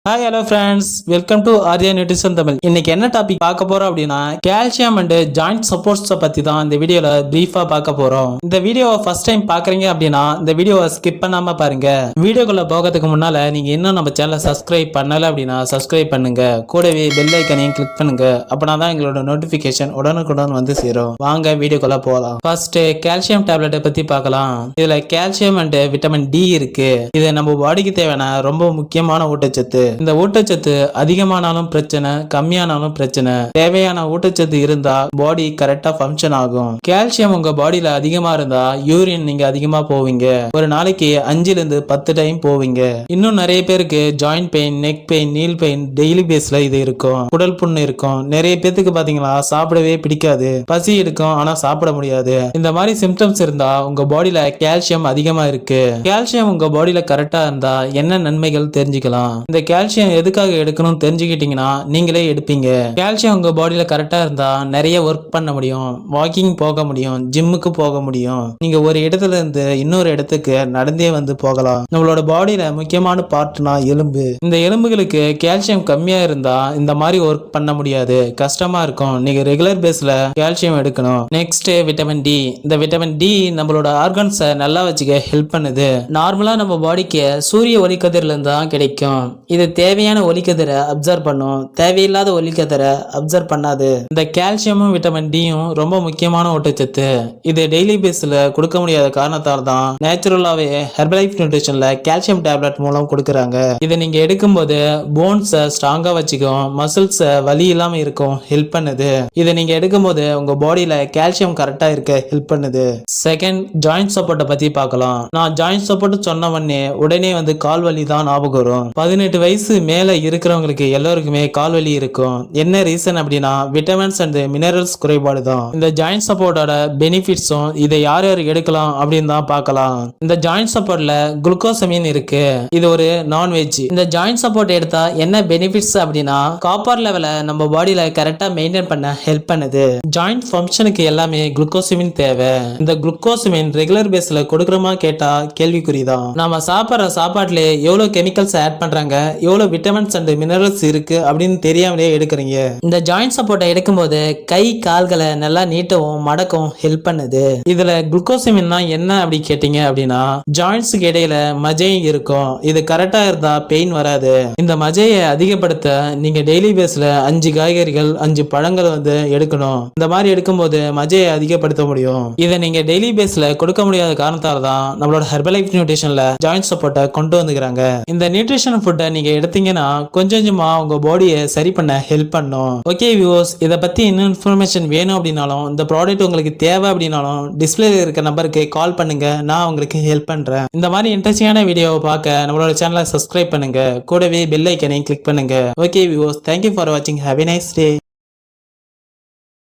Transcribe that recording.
Hi hello friends, welcome to Arya nutrition Tamil. இன்னைக்கு என்ன topic பார்க்க போறோம் அப்படின்னா கால்சியம் அண்ட் ஜாயிண்ட் சப்போர்ட்ஸை பத்தி தான் இந்த வீடியோல பிரீஃபா பார்க்க போறோம். இந்த வீடியோவை ஃபர்ஸ்ட் டைம் பாக்குறீங்க அப்படின்னா இந்த வீடியோவை ஸ்கிப் பண்ணாம பாருங்க. வீடியோக்குள்ள போகிறதுக்கு முன்னால நீங்க இன்னும் நம்ம சேனலை சப்ஸ்கிரைப் பண்ணல அப்படின்னா சப்ஸ்கிரைப் பண்ணுங்க. கூடவே பெல் ஐக்கனையும் கிளிக் பண்ணுங்க. அப்படின்னா தான் எங்களோட நோட்டிபிகேஷன் உடனுக்குடன் வந்து சேரும். வாங்க வீடியோக்குள்ள போகலாம். ஃபர்ஸ்ட் கால்சியம் டேப்லெட்டை பத்தி பார்க்கலாம். இதுல கால்சியம் அண்ட் விட்டமின் டி இருக்கு. இது நம்ம பாடிக்கு தேவையான ரொம்ப முக்கியமான ஊட்டச்சத்து. இந்த ஊட்டச்சத்து அதிகமானாலும் பிரச்சனை, கம்மியானாலும் பிரச்சனை. தேவையான ஊட்டச்சத்து இருந்தா பாடி கரெக்டா ஃபங்க்ஷன் ஆகும். கால்சியம் உங்க பாடியில அதிகமா இருந்தா யூரின் நீங்க அதிகமா போவீங்க. ஒரு நாளைக்கு 5 to 10 டைம் போவீங்க. இன்னும் நிறைய பேருக்கு joint pain, neck pain, knee pain daily பேஸ்ல இது இருக்கும். குடல் புண்ணு இருக்கும். நிறைய பேத்துக்கு பாத்தீங்களா சாப்பிடவே பிடிக்காது, பசி எடுக்கும் ஆனா சாப்பிட முடியாது. இந்த மாதிரி சிம்டம்ஸ் இருந்தா உங்க பாடியில கால்சியம் அதிகமா இருக்கு. கால்சியம் உங்க பாடியில கரெக்டா இருந்தா என்ன நன்மைகள் தெரிஞ்சுக்கலாம். இந்த கால்சியம் எதுக்காக எடுக்கணும் தெரிஞ்சுக்கிட்டீங்கன்னா நீங்களே எடுப்பீங்க. கால்சியம் உங்க பாடியில கரெக்டா இருந்தா நிறைய ஒர்க் பண்ண முடியும், வாக்கிங் போக முடியும், ஜிம்முக்கு போக முடியும். நீங்க ஒரு இடத்துல இருந்து இன்னொரு இடத்துக்கு நடந்தே வந்து போகலாம். நம்மளோட பாடியில முக்கியமான பார்ட்னா எலும்பு. இந்த எலும்புகளுக்கு கால்சியம் கம்மியா இருந்தா இந்த மாதிரி ஒர்க் பண்ண முடியாது, கஷ்டமா இருக்கும். நீங்க ரெகுலர் பேஸ்ல கால்சியம் எடுக்கணும். Next vitamin D. இந்த விட்டமின் டி நம்மளோட ஆர்கன்ஸை நல்லா வச்சுக்க ஹெல்ப் பண்ணுது. நார்மலா நம்ம பாடிக்கு சூரிய ஒளிக்கதிர்ல இருந்து தான் கிடைக்கும். இது தேவையான ஒளிக்கதிரை அப்சர்வ் பண்ணும், தேவையில்லாத ஒளிக்கதிரை அப்சர்வ் பண்ணாது. இந்த கால்சியமும் விட்டமின் டியும் ரொம்ப முக்கியமான ஊட்டச்சத்து. இது டெய்லி பேஸ்ல கொடுக்க முடியாத காரணத்தால் தான் நேச்சுரலாவே ஹெர்பலைஃப் நியூட்ரிஷன்ல கால்சியம் டேப்லெட் மூலம் கொடுக்கறாங்க. இதை நீங்க எடுக்கும்போது போன்ஸை ஸ்ட்ராங்கா வச்சுக்கும், மசில்ஸ் வலி இல்லாம இருக்கும், ஹெல்ப் பண்ணுது. இதை நீங்க எடுக்கும்போது உங்க பாடியில கால்சியம் கரெக்டா இருக்க ஹெல்ப் பண்ணுது. செகண்ட், ஜாயிண்ட் சப்போர்ட்டை பத்தி பார்க்கலாம். நான் ஜாயிண்ட் சப்போர்ட் சொன்ன உடனே கால் வலி தான் ஞாபகம் வரும். 18 வயசு மேல இருக்கிறவங்களுக்கு எல்லாருக்குமே கால்வலி இருக்கும். என்ன ரீசன் அப்படின்னா விட்டமின்ஸ் அண்ட் மினரல்ஸ் குறைபாடு தான். இந்த ஜாயிண்ட் சப்போர்ட்டோட பெனிஃபிட்ஸும் இதை யார் யார் எடுக்கலாம் அப்படின்னு தான் பார்க்கலாம். இந்த ஜாயிண்ட் சப்போர்ட்ல குளுக்கோசமின் இருக்கு. இது ஒரு நான்வெஜ். இந்த ஜாயிண்ட் சப்போர்ட் எடுத்தா என்ன பெனிஃபிட்ஸ் அப்படின்னா காப்பர் லெவலை நம்ம பாடியில கரெக்டா மெயின்டைன் பண்ண ஹெல்ப் பண்ணுது. ஜாயிண்ட் ஃபங்க்ஷனுக்கு எல்லாமே குளுக்கோசமின் தேவை. இந்த குளுக்கோசமின் ரெகுலர் பேஸ்ல கொடுக்கறமா கேட்டா கேள்விக்குறிதான். நாம சாப்பிட்ற சாப்பாட்டுல எவ்வளவு கெமிக்கல்ஸ் ஆட் பண்றாங்க, எவ்வளவு விட்டமின்ஸ் அண்ட் மினரல்ஸ் இருக்கு அப்படின்னு தெரியாமலே எடுக்கிறீங்க. இந்த ஜாயிண்ட் சப்போர்ட்டை எடுக்கும்போது கை கால்களை நல்லா நீட்டவும் மடக்கவும் ஹெல்ப் பண்ணுது. இதுல குளுக்கோசமின் என்ன அப்படி கேட்டீங்க அப்படின்னா ஜாயிண்ட்ஸுக்கு இடையில மஜை இருக்கும். இது கரெக்டா இருந்தா பெயின் வராது. இந்த மஜையை அதிகப்படுத்த நீங்க டெய்லி பேஸ்ல 5 காய்கறிகள் 5 பழங்கள் எடுக்கணும். இந்த மாதிரி எடுக்கும்போது மஜையை அதிகப்படுத்த முடியும். இதை நீங்க டெய்லி பேஸ்ல கொடுக்க முடியாத காரணத்தால தான் நம்மளோட ஹெர்பலைஃப் நியூட்ரிஷன்ல ஜாயிண்ட் சப்போர்ட்டை கொண்டு வந்துக்கிறாங்க. இந்த நியூட்ரிஷன் ஃபுட்டை நீங்க எடுத்தீங்கன்னா கொஞ்சம் கொஞ்சமா உங்க பாடியை சரி பண்ண ஹெல்ப் பண்ணும். ஓகே வியூவர்ஸ், இதை பத்தி இன்னும் இன்ஃபர்மேஷன் வேணும் அப்படின்னாலும் இந்த ப்ராடக்ட் உங்களுக்கு தேவை அப்படின்னாலும் டிஸ்பிளேல இருக்க நம்பருக்கு கால் பண்ணுங்க, நான் உங்களுக்கு ஹெல்ப் பண்றேன். இந்த மாதிரி இன்ட்ரெஸ்டிங்கான வீடியோவை பார்க்க நம்மளோட சேனலை சப்ஸ்கிரைப் பண்ணுங்க. கூடவே பெல் ஐக்கனையும் கிளிக் பண்ணுங்க. ஓகே வியூவர்ஸ், தேங்க்யூ ஃபார் வாட்சிங். Have a nice day.